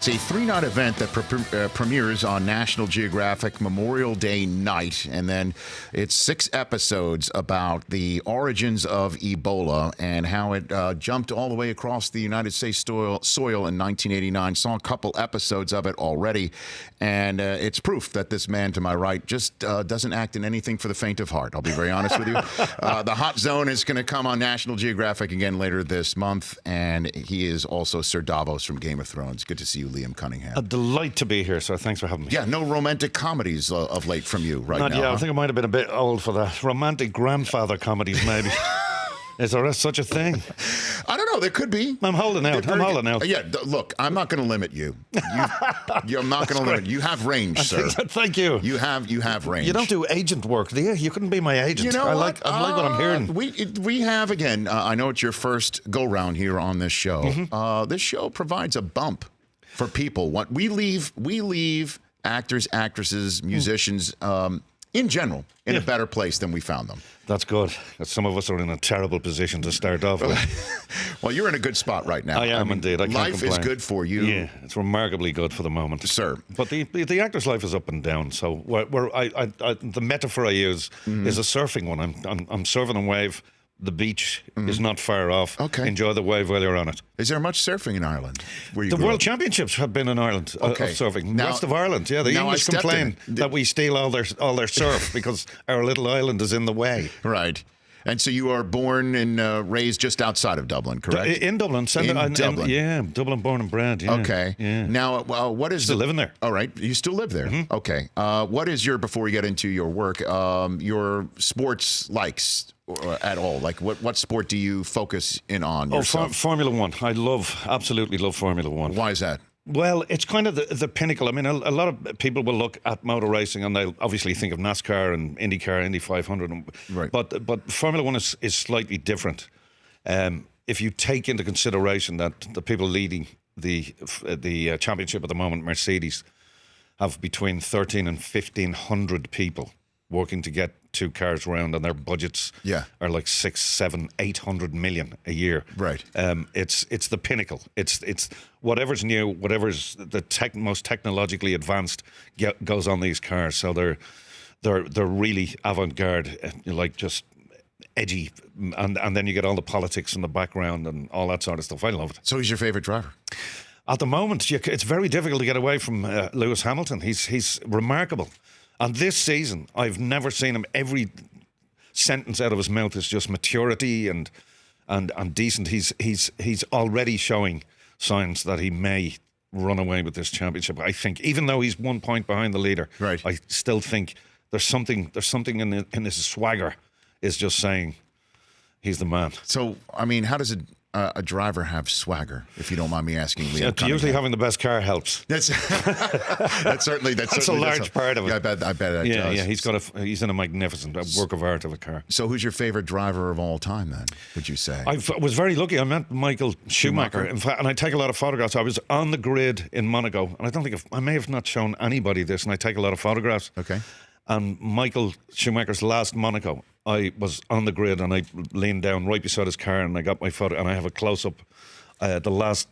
It's a three-night event that premieres on National Geographic Memorial Day night, and then it's 6 episodes about the origins of Ebola and how it jumped all the way across the United States soil in 1989. Saw a couple episodes of it already, and it's proof that this man to my right just doesn't act in anything for the faint of heart. I'll be very honest with you. The Hot Zone is going to come on National Geographic again later this month, and he is also Sir Davos from Game of Thrones. Good to see you, Liam Cunningham. A delight to be here, so thanks for having me. Yeah, no romantic comedies of late from you right Not now. yet. Huh? I think I might have been a bit old for that. Romantic grandfather comedies, maybe. Is there such a thing? I don't know. There could be. I'm holding out. Yeah, look, I'm not going to limit you. I'm not going to limit you. You have range, sir. Thank you. You have range. You don't do agent work, do you? You couldn't be my agent. You know I like what I'm hearing. We have, again, I know it's your first go-round here on this show. Mm-hmm. This show provides a bump for people. What we leave actors, actresses, musicians, in general, in a better place than we found them. That's good. Some of us are in a terrible position to start off with. Well, you're in a good spot right now. I am indeed. I can't life complain. is good for you. Yeah, it's remarkably good for the moment, sir. But the actor's life is up and down. So the metaphor I use is a surfing one. I'm surfing a wave. The beach is not far off. Okay. Enjoy the wave while you're on it. Is there much surfing in Ireland? The World Championships have been in Ireland of surfing. Now, West of Ireland, yeah. The English complain that we steal all their surf because our little island is in the way. Right. And so you are born and raised just outside of Dublin, correct? In Dublin. Dublin. Yeah, Dublin born and bred. Yeah. Okay. Yeah. Now, what is... Still living there. All right. You still live there. Mm-hmm. Okay. What is your, before we get into your work, your sports likes at all? Like, what sport do you focus in on yourself? Formula One. Absolutely love Formula One. Why is that? Well, it's kind of the pinnacle. I mean, a lot of people will look at motor racing and they'll obviously think of NASCAR and IndyCar, Indy 500. Right. But Formula One is slightly different. If you take into consideration that the people leading the championship at the moment, Mercedes, have between 1,300 and 1,500 people working to get 2 cars round, and their budgets are like 6, 7, 800 million a year. Right. It's the pinnacle. It's whatever's new, whatever's the most technologically advanced goes on these cars. So they're really avant-garde, like just edgy, and then you get all the politics in the background and all that sort of stuff. I love it. So who's your favorite driver? At the moment, it's very difficult to get away from Lewis Hamilton. He's remarkable. And this season, I've never seen him. Every sentence out of his mouth is just maturity and decent. He's already showing signs that he may run away with this championship. I think, even though he's 1 point behind the leader, right, I still think there's something in his swagger is just saying he's the man. So, I mean, how does a driver have swagger, if you don't mind me asking, Liam? Usually having the best car helps. That's certainly a large part of it. Yeah, I bet it does. Yeah, he's in a magnificent work of art of a car. So who's your favorite driver of all time then, would you say? I was very lucky. I met Michael Schumacher. In fact, and I take a lot of photographs. I was on the grid in Monaco, and I don't think I may have not shown anybody this, and I take a lot of photographs. Okay. And Michael Schumacher's last Monaco, I was on the grid and I leaned down right beside his car and I got my photo, and I have a close-up, the last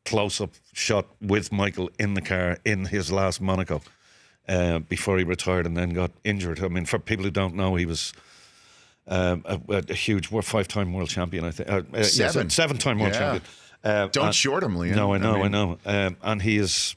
close-up shot with Michael in the car in his last Monaco before he retired and then got injured. I mean, for people who don't know, he was a huge 5-time world champion, I think. 7-time world champion. Don't short him, Liam. No, I know. And he is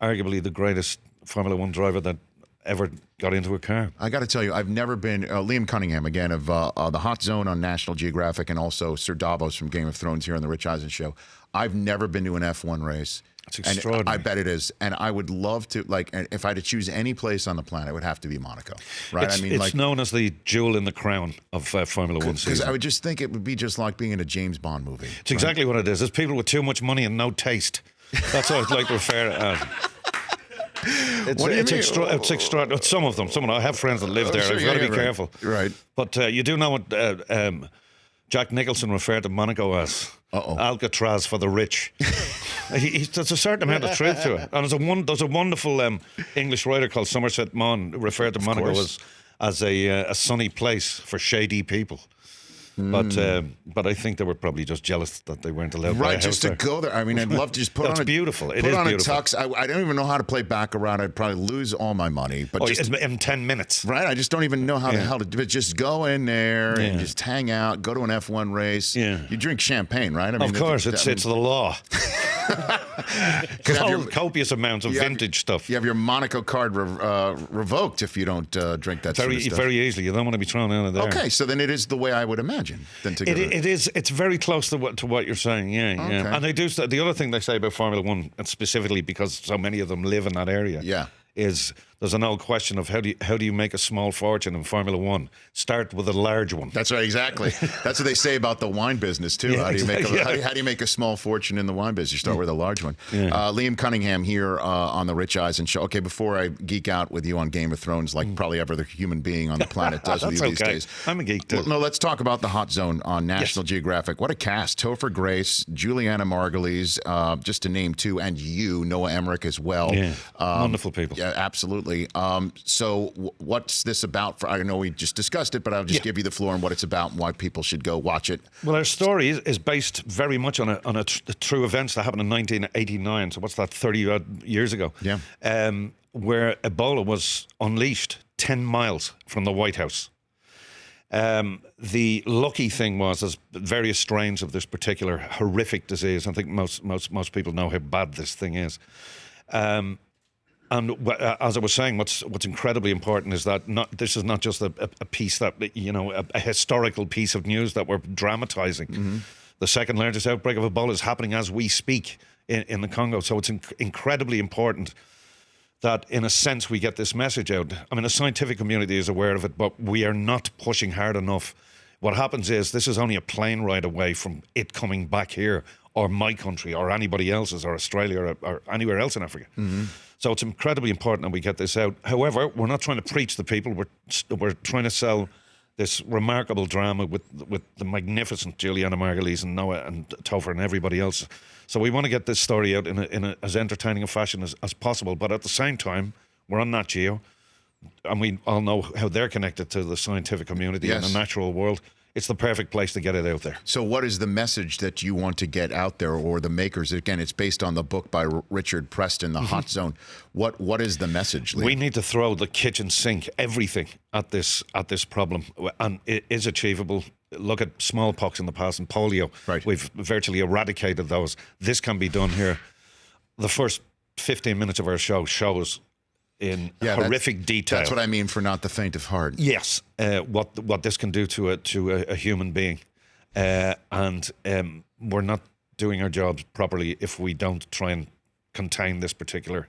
arguably the greatest Formula One driver that ever got into a car. I got to tell you, I've never been... Liam Cunningham, again, of the Hot Zone on National Geographic, and also Sir Davos from Game of Thrones here on the Rich Eisen Show. I've never been to an F1 race. It's extraordinary. And I bet it is. And I would love to, like, if I had to choose any place on the planet, it would have to be Monaco. Right? It's known as the jewel in the crown of Formula One season. Because I would just think it would be just like being in a James Bond movie. It's exactly what it is. It's people with too much money and no taste. That's how I'd like to refer it as. It's extraordinary. Some of them. I have friends that live there. I've got to be careful. Right. But you do know what Jack Nicholson referred to Monaco as? Alcatraz for the rich. There's a certain amount of truth to it. And there's a wonderful English writer called Somerset Maugham who referred to Monaco as a sunny place for shady people. But I think they were probably just jealous that they weren't allowed. Right, just to go there. I mean, I'd love to just put on a beautiful. It put is on beautiful. a tux. I don't even know how to play baccarat. I'd probably lose all my money. But just in 10 minutes. Right, I just don't even know how the hell to do it. Just go in there and just hang out. Go to an F1 race. Yeah. You drink champagne, right? I mean, Of course, it's the law. Copious amounts of vintage stuff. You have your Monaco card revoked if you don't drink that sort of stuff. Very easily. You don't want to be thrown out of there. Okay, so then it is the way I would imagine. Then to it is. It's very close to what you're saying. Yeah, Okay. yeah. And they do. The other thing they say about Formula One, and specifically because so many of them live in that area, is there's an old question of how do you make a small fortune in Formula One? Start with a large one. That's right, exactly. That's what they say about the wine business too. How do you make a small fortune in the wine business? You start with a large one. Yeah. Liam Cunningham here on the Rich Eisen show. Okay, before I geek out with you on Game of Thrones, like probably every other human being on the planet does with you these days. I'm a geek too. Well, no, let's talk about the Hot Zone on National Geographic. What a cast! Topher Grace, Juliana Margulies, just to name two, and you, Noah Emmerich as well. Yeah, wonderful people. Yeah, absolutely. So what's this about? I know we just discussed it, but I'll just give you the floor on what it's about and why people should go watch it. Well, our story is based very much on a true events that happened in 1989. So what's that, 30 odd years ago? Yeah. Where Ebola was unleashed 10 miles from the White House. The lucky thing was there's various strains of this particular horrific disease. I think most people know how bad this thing is. And as I was saying, what's incredibly important is that this is not just a piece that, a historical piece of news that we're dramatizing. Mm-hmm. The second largest outbreak of Ebola is happening as we speak in the Congo. So it's incredibly important that, in a sense, we get this message out. I mean, the scientific community is aware of it, but we are not pushing hard enough. What happens is this is only a plane ride away from it coming back here, or my country, or anybody else's, or Australia, or anywhere else in Africa. Mm-hmm. So it's incredibly important that we get this out. However, we're not trying to preach to people. We're trying to sell this remarkable drama with the magnificent Juliana Margulies and Noah and Topher and everybody else. So we want to get this story out in a as entertaining a fashion as possible. But at the same time, we're on Nat Geo, and we all know how they're connected to the scientific community and the natural world. It's the perfect place to get it out there. So what is the message that you want to get out there, or the makers? Again, it's based on the book by Richard Preston, The Hot Zone. What is the message, Liam? We need to throw the kitchen sink, everything at this problem, and it is achievable. Look at smallpox in the past and polio. Right. We've virtually eradicated those. This can be done here. The first 15 minutes of our show shows in horrific detail. That's what I mean for not the faint of heart. Yes, what this can do to a human being, and we're not doing our jobs properly if we don't try and contain this particular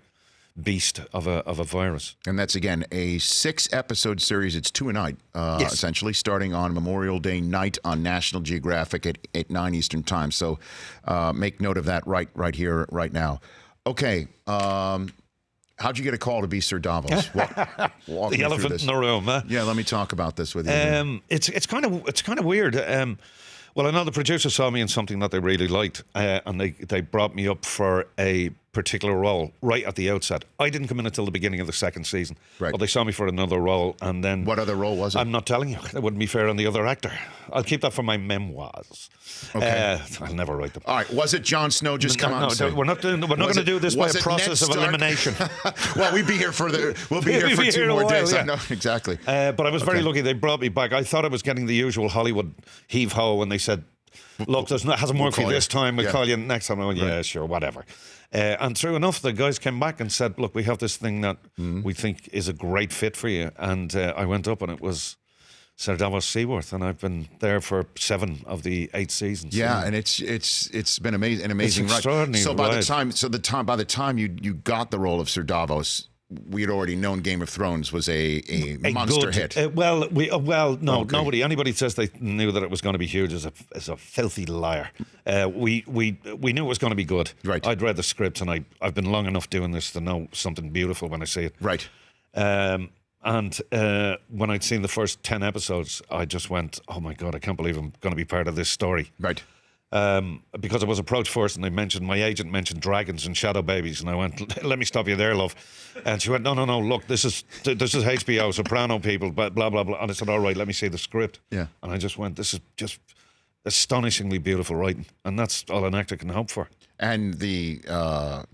beast of a virus. And that's, again, a 6-episode series. It's 2 a night, essentially, starting on Memorial Day night on National Geographic at 9 Eastern Time. So make note of that right here, right now. Okay. How'd you get a call to be Sir Davos? Walk The elephant in the room, huh? Yeah, let me talk about this with you. It's kind of weird. Well, I know the producer saw me in something that they really liked, and they brought me up for a particular role right at the outset. I didn't come in until the beginning of the second season. Right. But they saw me for another role, and then... What other role was it? I'm not telling you. That wouldn't be fair on the other actor. I'll keep that for my memoirs. Okay. I'll never write them. All right. Was it Jon Snow? Just come out and say. We're not going to do this by a process of elimination. Well, we'll be here for 2 more days. I know, exactly. But I was very lucky they brought me back. I thought I was getting the usual Hollywood heave-ho, and they said, look, hasn't worked for you this time. We'll call you next time. I went, yeah, sure, whatever. And true enough, the guys came back and said, look, we have this thing that we think is a great fit for you. And I went up, and it was Sir Davos Seaworth, and I've been there for 7 of the 8 seasons. Yeah, and it's been amazing, an amazing ride. So by the time you got the role of Sir Davos, we had already known Game of Thrones was a monster hit. Nobody. Anybody says they knew that it was going to be huge is a filthy liar. We knew it was going to be good. Right. I'd read the script, and I've been long enough doing this to know something beautiful when I see it. Right. And when I'd seen the first 10 episodes, I just went, oh my God, I can't believe I'm going to be part of this story. Right. because I was approached first, and my agent mentioned dragons and shadow babies, and I went, "Let me stop you there, love." And she went, "No, look, this is HBO, Soprano people, blah blah blah." And I said, "All right, let me see the script." Yeah. And I just went, "This is just astonishingly beautiful writing, and that's all an actor can hope for." And the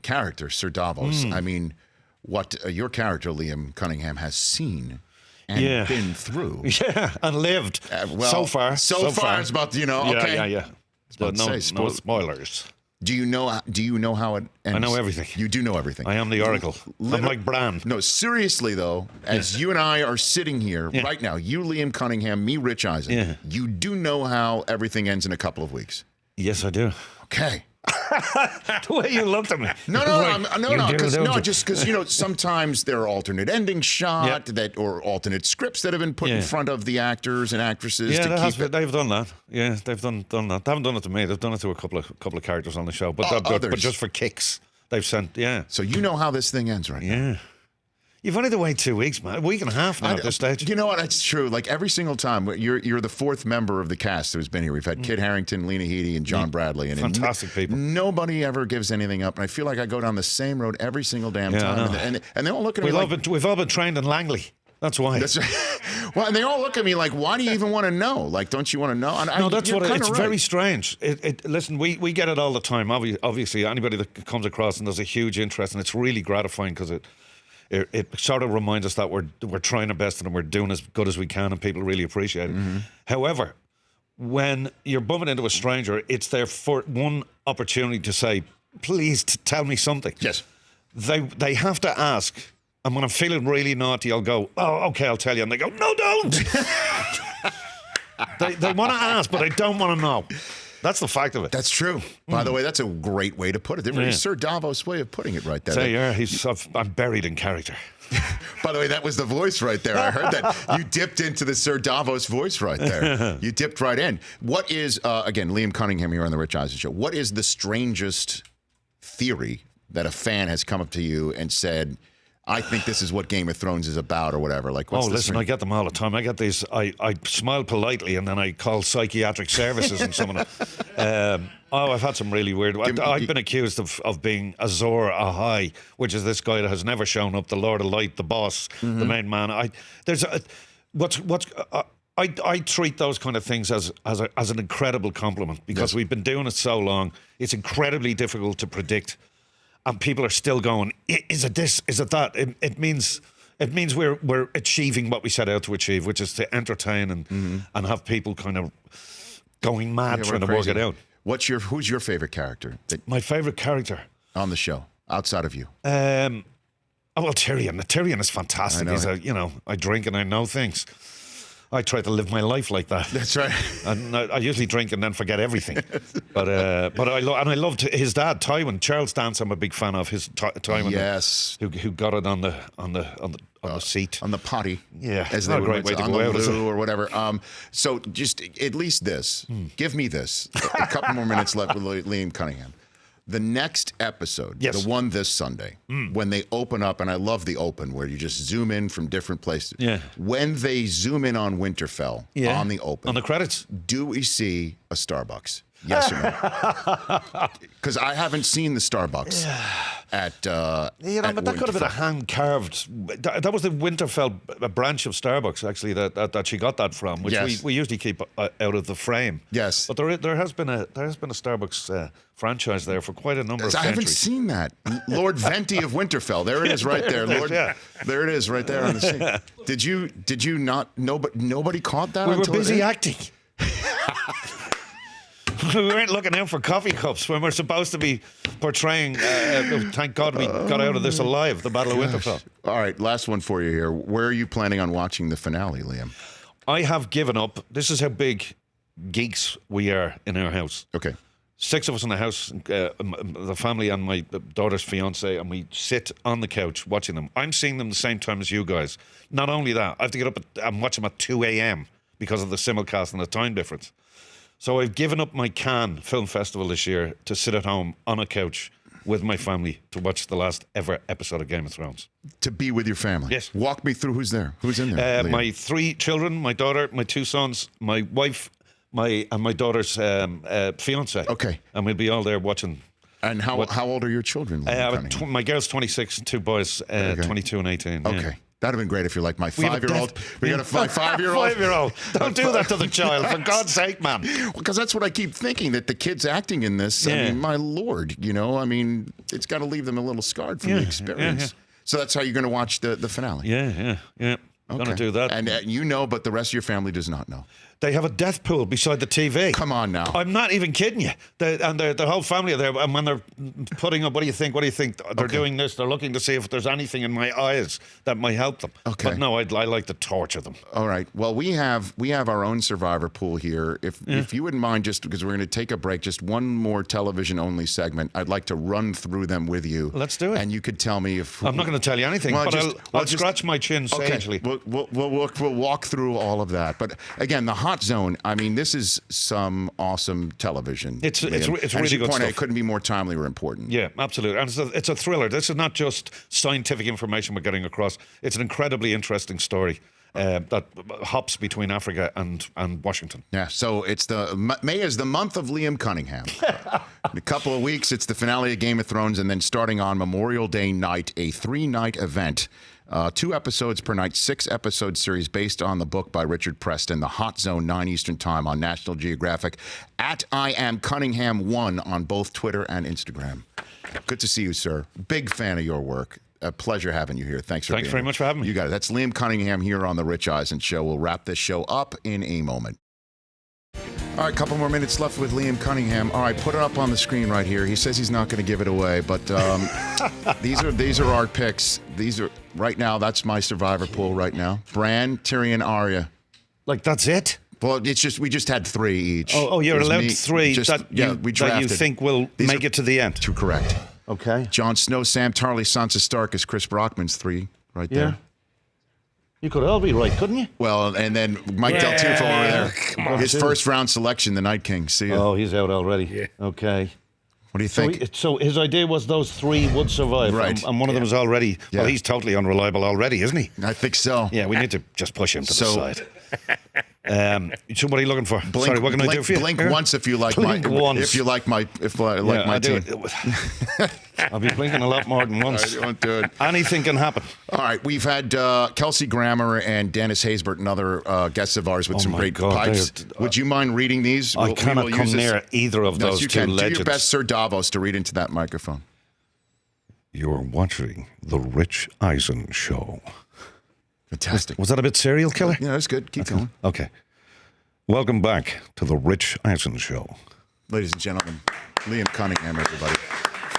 character, Sir Davos, I mean, what your character, Liam Cunningham, has seen and been through. Yeah, and lived. Well, so far. It's about, okay. Yeah. About to No say, no spoilers. Do you know how it ends? I know everything. You do know everything. I am the Oracle. I'm like Bran. No, seriously, though, as you and I are sitting here right now, you, Liam Cunningham, me, Rich Eisen, you do know how everything ends in a couple of weeks. Yes, I do. Okay. The way you looked at me. Just because sometimes there are alternate ending shot or alternate scripts that have been put in front of the actors and actresses. They've done that. Yeah, they've done that. They haven't done it to me. They've done it to a couple of characters on the show, but just for kicks. They've sent. Yeah. So you know how this thing ends, right? Yeah. You've only to wait 2 weeks, man. A week and a half now at this stage. You know what? It's true. Like every single time, you're the fourth member of the cast who's been here. We've had Kit Harington, Lena Headey, and John Bradley. And fantastic people. Nobody ever gives anything up. And I feel like I go down the same road every single damn time. And they all look at me like... We've all been trained in Langley. That's why. That's right. Well, and they all look at me like, why do you even want to know? Like, don't you want to know? And no, that's what it's right. Very strange. Listen, we get it all the time. Obviously, anybody that comes across and there's a huge interest, and it's really gratifying because it sort of reminds us that we're trying our best and we're doing as good as we can, and people really appreciate it. Mm-hmm. However, when you're bumping into a stranger, it's their for one opportunity to say, please tell me something. Yes. They have to ask, and when I'm feeling really naughty, I'll go, oh, okay, I'll tell you. And they go, no, don't. they want to ask, but they don't want to know. That's the fact of it. That's true. By the way, that's a great way to put it. Sir Davos' way of putting it right there. I'm buried in character. By the way, that was the voice right there. I heard that. You dipped into the Sir Davos voice right there. You dipped right in. What is, again, Liam Cunningham here on the Rich Eisen Show, what is the strangest theory that a fan has come up to you and said, I think this is what Game of Thrones is about, or whatever? Like, listen, I get them all the time. I get these. I smile politely, and then I call psychiatric services and some of them. I've had some really weird. I've been accused of being Azor Ahai, which is this guy that has never shown up, the Lord of Light, the boss, the main man. I treat those kind of things as an incredible compliment because we've been doing it so long. It's incredibly difficult to predict. And people are still going, is it this? Is it that? It means we're achieving what we set out to achieve, which is to entertain and have people kind of going mad trying to work it out. Who's your favorite character? My favorite character on the show, outside of you? Tyrion. Tyrion is fantastic. I drink and I know things. I try to live my life like that. That's right. And I usually drink and then forget everything. But I loved his dad, Tywin. Charles Dance, I'm a big fan of his Tywin. Yes. Who got it on the seat. On the potty. Yeah. As not a great way to on go the out, loo or whatever. So just at least this. Give me this. A couple more minutes left with Liam Cunningham. The next episode, the one this Sunday, when they open up, and I love the open where you just zoom in from different places. Yeah. When they zoom in on Winterfell, on the open. On the credits. Do we see a Starbucks? Yes or no? Because I haven't seen the Starbucks at but that could have been a hand-carved... That was the Winterfell branch of Starbucks, actually, that she got that from, which we usually keep out of the frame. Yes. But there has been a Starbucks franchise there for quite a number of centuries. I haven't seen that. Lord Venti of Winterfell. There it is right there. There it is right there on the scene. Did you not... Nobody caught that? We were busy acting. We weren't looking out for coffee cups when we're supposed to be portraying, thank God we got out of this alive, the Battle of Winterfell. All right, last one for you here. Where are you planning on watching the finale, Liam? I have given up. This is how big geeks we are in our house. Okay. 6 of us in the house, the family and my daughter's fiance, and we sit on the couch watching them. I'm seeing them the same time as you guys. Not only that, I have to get up and watch them at 2 a.m. because of the simulcast and the time difference. So I've given up my Cannes Film Festival this year to sit at home on a couch with my family to watch the last ever episode of Game of Thrones. To be with your family? Yes. Walk me through who's there. Who's in there? My 3 children, my daughter, my 2 sons, my wife, my daughter's fiance. Okay. And we'll be all there watching. And how old are your children? My girl's 26, two boys, 22 and 18. Yeah. Okay. That'd have been great if you're like my We have a 5-year-old. We got a 5-year-old. 5-year-old. Don't do that to the child, for God's sake, man. Because that's what I keep thinking, that the kids acting in this, I mean, my Lord, I mean, it's got to leave them a little scarred from the experience. So that's how you're going to watch the finale. Yeah. Okay. Going to do that. And but the rest of your family does not know. They have a death pool beside the TV. Come on now. I'm not even kidding you. The whole family are there. And when they're putting up, what do you think? They're doing this. They're looking to see if there's anything in my eyes that might help them. Okay. But no, I like to torture them. All right. Well, we have our own survivor pool here. If you wouldn't mind, just because we're going to take a break, just one more television only segment. I'd like to run through them with you. Let's do it. And you could tell me if I'm not going to tell you anything, but I'll scratch my chin sagely. We'll walk through all of that. But again, the Hot Zone. I mean, this is some awesome television. It's and really good stuff. It couldn't be more timely or important. Yeah, absolutely. And it's a thriller. This is not just scientific information we're getting across. It's an incredibly interesting story that hops between Africa and Washington. Yeah, so May is the month of Liam Cunningham. In a couple of weeks, it's the finale of Game of Thrones, and then starting on Memorial Day night, a 3-night event. 2 episodes per night, 6-episode series based on the book by Richard Preston, The Hot Zone, 9 Eastern Time on National Geographic, at I Am Cunningham1 on both Twitter and Instagram. Good to see you, sir. Big fan of your work. A pleasure having you here. Thanks very much for having me. You got it. That's Liam Cunningham here on The Rich Eisen Show. We'll wrap this show up in a moment. All right, a couple more minutes left with Liam Cunningham. All right, put it up on the screen right here. He says he's not going to give it away, but these are our picks. These are right now. That's my survivor pool right now. Bran, Tyrion, Arya. Like that's it? Well, it's just we just had 3 each. Oh, you're allowed 3 that you think will make it to the end. Correct. Okay. Jon Snow, Sam Tarly, Sansa Stark is Chris Brockman's 3 right there. You could all be right, couldn't you? Well, and then Mike Del Tufo over there. His first round selection, the Night King. See ya. Oh, he's out already. Yeah. Okay. What do you think? So his idea was those 3 would survive. Right. And one of them is already, well, he's totally unreliable already, isn't he? I think so. Yeah, we need to just push him to the side. So what are you looking for? Sorry, what can I do for you? Blink once if you like my team. I'll be blinking a lot more than once. You won't do it. Anything can happen. All right, we've had Kelsey Grammer and Dennis Haysbert and other guests of ours with some great pipes. Would you mind reading these? I cannot come near either of those two legends. Do your best, Sir Davos, to read into that microphone. You're watching The Rich Eisen Show. Fantastic. Was that a bit serial killer? Yeah, that's good. Keep going. Okay. Welcome back to The Rich Eisen Show. Ladies and gentlemen, Liam Cunningham, everybody.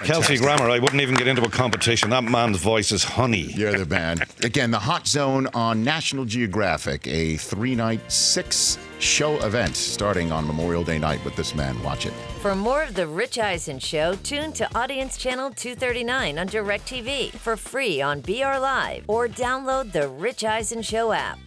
Kelsey Grammer, I wouldn't even get into a competition. That man's voice is honey. You're the man. Again, The Hot Zone on National Geographic, a 3-night, 6-show event starting on Memorial Day night with this man. Watch it. For more of The Rich Eisen Show, tune to Audience Channel 239 on DirecTV for free on BR Live or download the Rich Eisen Show app.